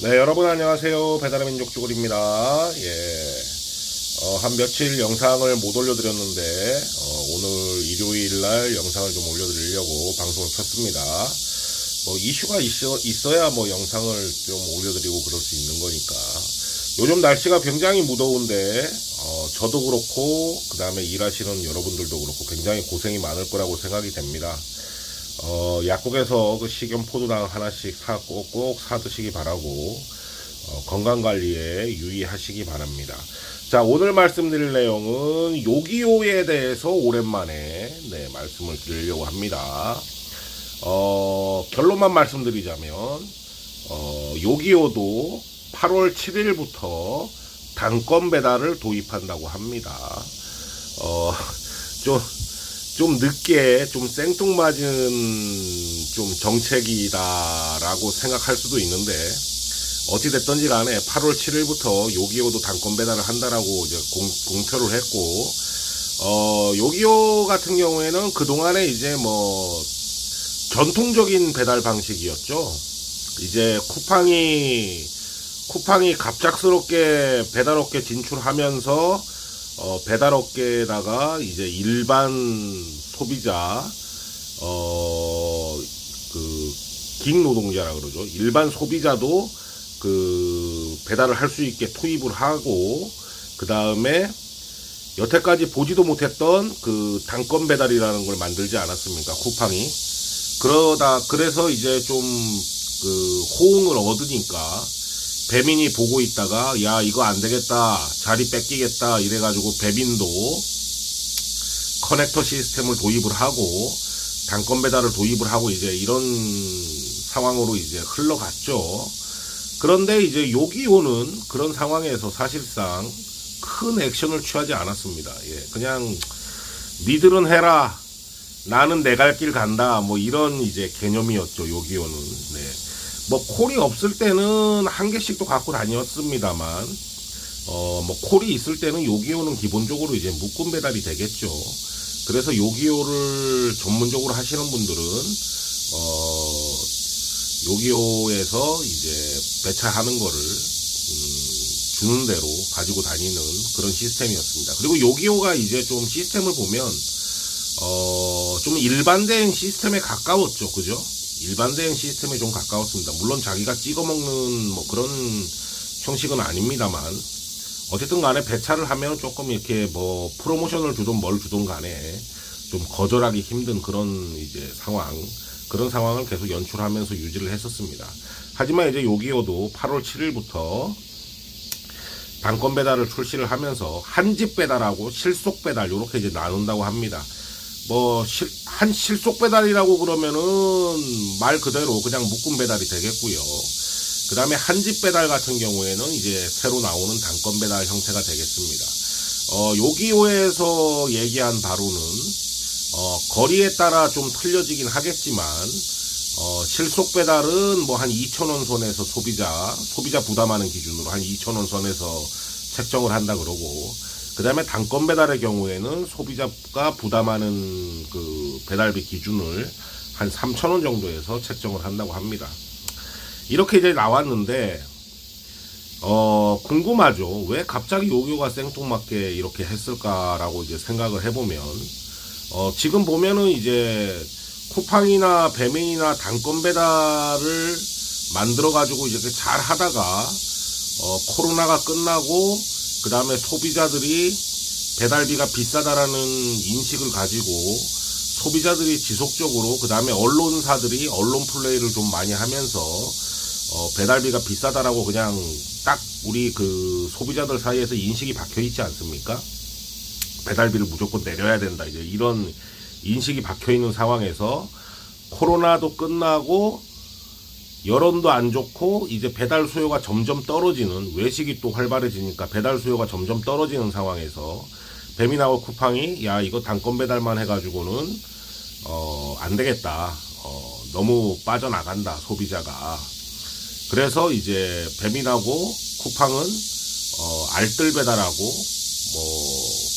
네, 여러분 안녕하세요. 배달의 민족 쭈글입니다. 한 며칠 영상을 못 올려드렸는데, 오늘 일요일날 영상을 좀 올려드리려고 방송을 켰습니다. 이슈가 있어야 영상을 좀 올려드리고 그럴 수 있는 거니까. 요즘 날씨가 굉장히 무더운데, 저도 그렇고, 그 다음에 일하시는 여러분들도 그렇고, 굉장히 고생이 많을 거라고 생각이 됩니다. 약국에서 그 식염포도당 하나씩 꼭 사드시기 바라고, 건강관리에 유의하시기 바랍니다. 자, 오늘 말씀드릴 내용은 요기요에 대해서 오랜만에 말씀을 드리려고 합니다. 결론만 말씀드리자면, 요기요도 8월 7일부터 단건 배달을 도입한다고 합니다. 좀 늦게, 좀 생뚱맞은 좀 정책이다라고 생각할 수도 있는데, 어찌됐든지 간에 8월 7일부터 요기요도 단건 배달을 한다라고 이제 공표를 했고, 요기요 같은 경우에는 그동안에 이제 전통적인 배달 방식이었죠. 이제 쿠팡이 갑작스럽게 배달업계 진출하면서 배달업계에다가 이제 일반 소비자, 깅 노동자라 그러죠. 일반 소비자도 배달을 할 수 있게 투입을 하고, 그 다음에 여태까지 보지도 못했던 단건 배달이라는 걸 만들지 않았습니까? 쿠팡이. 그래서 이제 좀 호응을 얻으니까, 배민이 보고 있다가 야 이거 안되겠다, 자리 뺏기겠다 이래가지고 배민도 커넥터 시스템을 도입을 하고 단건 배달을 도입을 하고 이제 이런 상황으로 이제 흘러갔죠. 그런데 이제 요기요는 그런 상황에서 사실상 큰 액션을 취하지 않았습니다. 그냥 니들은 해라, 나는 내 갈 길 간다, 이런 이제 개념이었죠. 요기요는. 콜이 없을 때는 한 개씩도 갖고 다녔습니다만, 콜이 있을 때는 요기요는 기본적으로 이제 묶음 배달이 되겠죠. 그래서 요기요를 전문적으로 하시는 분들은, 요기요에서 이제 배차하는 거를, 주는 대로 가지고 다니는 그런 시스템이었습니다. 그리고 요기요가 이제 좀 시스템을 보면, 좀 일반 대행 시스템에 가까웠죠. 그죠? 일반 대행 시스템에 좀 가까웠습니다. 물론 자기가 찍어먹는 그런 형식은 아닙니다만, 어쨌든 간에 배차를 하면 조금 이렇게 프로모션을 주든 뭘 주든 간에 좀 거절하기 힘든 그런 이제 그런 상황을 계속 연출하면서 유지를 했었습니다. 하지만 이제 요기요도 8월 7일부터 단건 배달을 출시를 하면서 한집 배달하고 실속 배달 요렇게 이제 나눈다고 합니다. 실속 배달이라고 그러면은 말 그대로 그냥 묶음 배달이 되겠고요. 그 다음에 한집 배달 같은 경우에는 이제 새로 나오는 단건 배달 형태가 되겠습니다. 요기요에서 얘기한 바로는, 거리에 따라 좀 틀려지긴 하겠지만, 실속 배달은 한 2,000원 선에서 소비자 부담하는 기준으로 한 2,000원 선에서 책정을 한다 그러고, 그 다음에 단건 배달의 경우에는 소비자가 부담하는 배달비 기준을 한 3,000원 정도에서 책정을 한다고 합니다. 이렇게 이제 나왔는데, 궁금하죠. 왜 갑자기 요기요가 생뚱맞게 이렇게 했을까라고 이제 생각을 해보면, 지금 보면은 이제 쿠팡이나 배민이나 단건 배달을 만들어가지고 이렇게 잘 하다가, 코로나가 끝나고, 그 다음에 소비자들이 배달비가 비싸다라는 인식을 가지고 소비자들이 지속적으로, 그 다음에 언론사들이 언론 플레이를 좀 많이 하면서 배달비가 비싸다라고 그냥 딱 우리 소비자들 사이에서 인식이 박혀 있지 않습니까? 배달비를 무조건 내려야 된다, 이제 이런 인식이 박혀 있는 상황에서 코로나도 끝나고 여론도 안 좋고 이제 배달 수요가 점점 떨어지는, 외식이 또 활발해지니까 배달 수요가 점점 떨어지는 상황에서 배민하고 쿠팡이 야 이거 단건 배달만 해가지고는 안 되겠다, 너무 빠져나간다 소비자가. 그래서 이제 배민하고 쿠팡은 알뜰 배달하고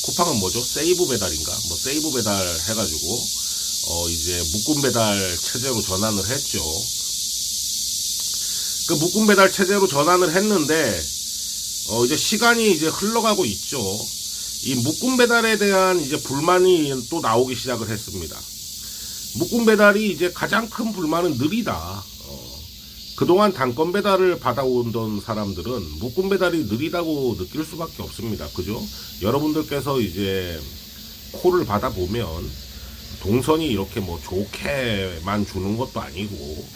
쿠팡은 뭐죠? 세이브 배달인가? 세이브 배달 해가지고 이제 묶음 배달 체제로 전환을 했죠. 그 묶음 배달 체제로 전환을 했는데 이제 시간이 이제 흘러가고 있죠. 이 묶음 배달에 대한 이제 불만이 또 나오기 시작을 했습니다. 묶음 배달이 이제 가장 큰 불만은 느리다. 그동안 단건 배달을 받아오던 사람들은 묶음 배달이 느리다고 느낄 수밖에 없습니다. 그죠? 여러분들께서 이제 콜을 받아보면 동선이 이렇게 뭐 좋게만 주는 것도 아니고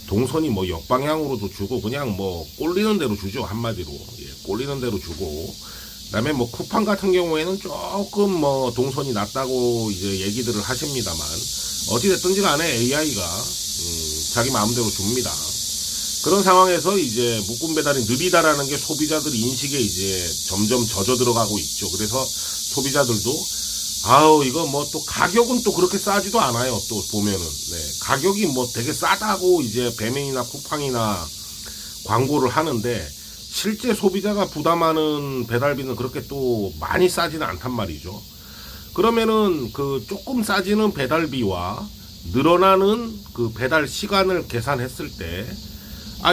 동선이 뭐 역방향으로도 주고 그냥 뭐 꼴리는 대로 주죠. 한마디로. 예, 꼴리는 대로 주고 그다음에 뭐 쿠팡 같은 경우에는 조금 뭐 동선이 낮다고 이제 얘기들을 하십니다만 어찌됐든지 간에 AI가 자기 마음대로 줍니다. 그런 상황에서 이제 묶음 배달이 느리다라는 게 소비자들 인식에 이제 점점 젖어 들어가고 있죠. 그래서 소비자들도 이거 뭐 또 가격은 또 그렇게 싸지도 않아요. 또 보면은 가격이 뭐 되게 싸다고 이제 배민이나 쿠팡이나 광고를 하는데 실제 소비자가 부담하는 배달비는 그렇게 또 많이 싸지는 않단 말이죠. 그러면은 그 조금 싸지는 배달비와 늘어나는 그 배달 시간을 계산했을 때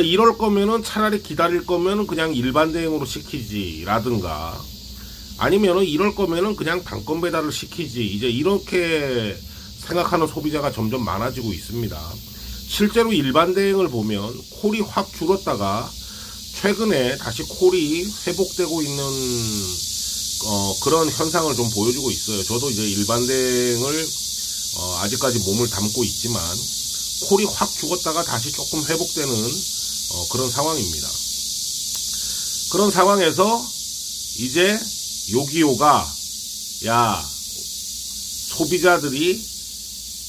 이럴 거면은 차라리 기다릴 거면은 그냥 일반 대행으로 시키지라든가 아니면은 이럴 거면은 그냥 단건 배달을 시키지 이제 이렇게 생각하는 소비자가 점점 많아지고 있습니다. 실제로 일반 대행을 보면 콜이 확 줄었다가 최근에 다시 콜이 회복되고 있는 그런 현상을 좀 보여주고 있어요. 저도 이제 일반 대행을 아직까지 몸을 담고 있지만 콜이 확 죽었다가 다시 조금 회복되는 그런 상황입니다. 그런 상황에서 이제 요기요가 소비자들이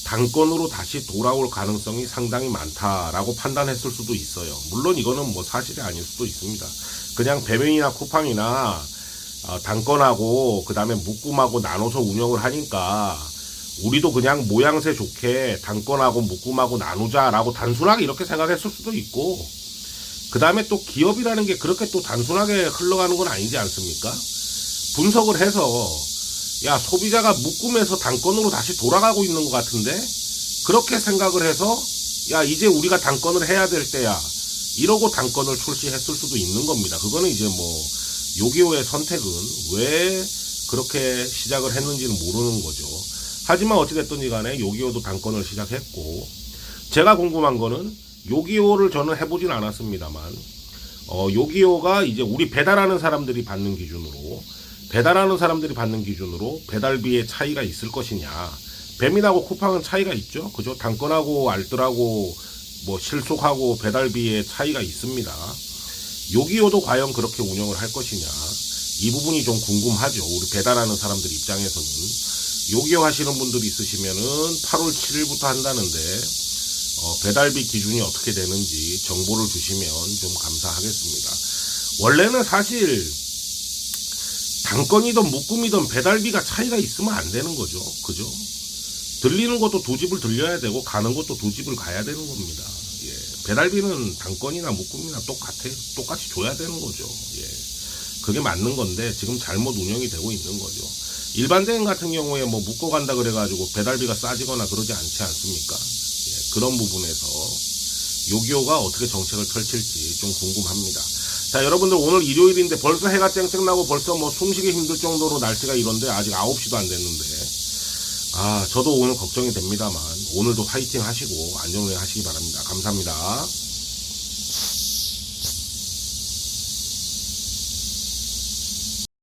단건으로 다시 돌아올 가능성이 상당히 많다라고 판단했을 수도 있어요. 물론 이거는 뭐 사실이 아닐 수도 있습니다. 그냥 배민이나 쿠팡이나 단건하고 그 다음에 묶음하고 나눠서 운영을 하니까 우리도 그냥 모양새 좋게 단건하고 묶음하고 나누자라고 단순하게 이렇게 생각했을 수도 있고 그 다음에 또 기업이라는 게 그렇게 또 단순하게 흘러가는 건 아니지 않습니까? 분석을 해서 소비자가 묶음에서 단건으로 다시 돌아가고 있는 것 같은데 그렇게 생각을 해서 이제 우리가 단건을 해야 될 때야 이러고 단건을 출시했을 수도 있는 겁니다. 그거는 이제 뭐 요기요의 선택은 왜 그렇게 시작을 했는지는 모르는 거죠. 하지만 어찌됐든지 간에 요기요도 단건을 시작했고 제가 궁금한 거는 요기요를 저는 해보진 않았습니다만 요기요가 이제 우리 배달하는 사람들이 받는 기준으로 배달비의 차이가 있을 것이냐. 배민하고 쿠팡은 차이가 있죠. 그죠? 단건하고 알뜰하고 뭐 실속하고 배달비의 차이가 있습니다. 요기요도 과연 그렇게 운영을 할 것이냐. 이 부분이 좀 궁금하죠. 우리 배달하는 사람들 입장에서는. 요기요 하시는 분들이 있으시면은 8월 7일부터 한다는데 배달비 기준이 어떻게 되는지 정보를 주시면 좀 감사하겠습니다. 원래는 사실 단건이든 묶음이든 배달비가 차이가 있으면 안 되는 거죠. 그죠? 들리는 것도 두 집을 들려야 되고 가는 것도 두 집을 가야 되는 겁니다. 예. 배달비는 단건이나 묶음이나 똑같이 줘야 되는 거죠. 예. 그게 맞는 건데 지금 잘못 운영이 되고 있는 거죠. 일반 대행 같은 경우에 뭐 묶어 간다 그래가지고 배달비가 싸지거나 그러지 않지 않습니까? 예. 그런 부분에서 요기요가 어떻게 정책을 펼칠지 좀 궁금합니다. 자, 여러분들 오늘 일요일인데 벌써 해가 쨍쨍나고 벌써 뭐 숨쉬기 힘들 정도로 날씨가 이런데 아직 9시도 안 됐는데 저도 오늘 걱정이 됩니다만 오늘도 화이팅 하시고 안전운행 하시기 바랍니다. 감사합니다.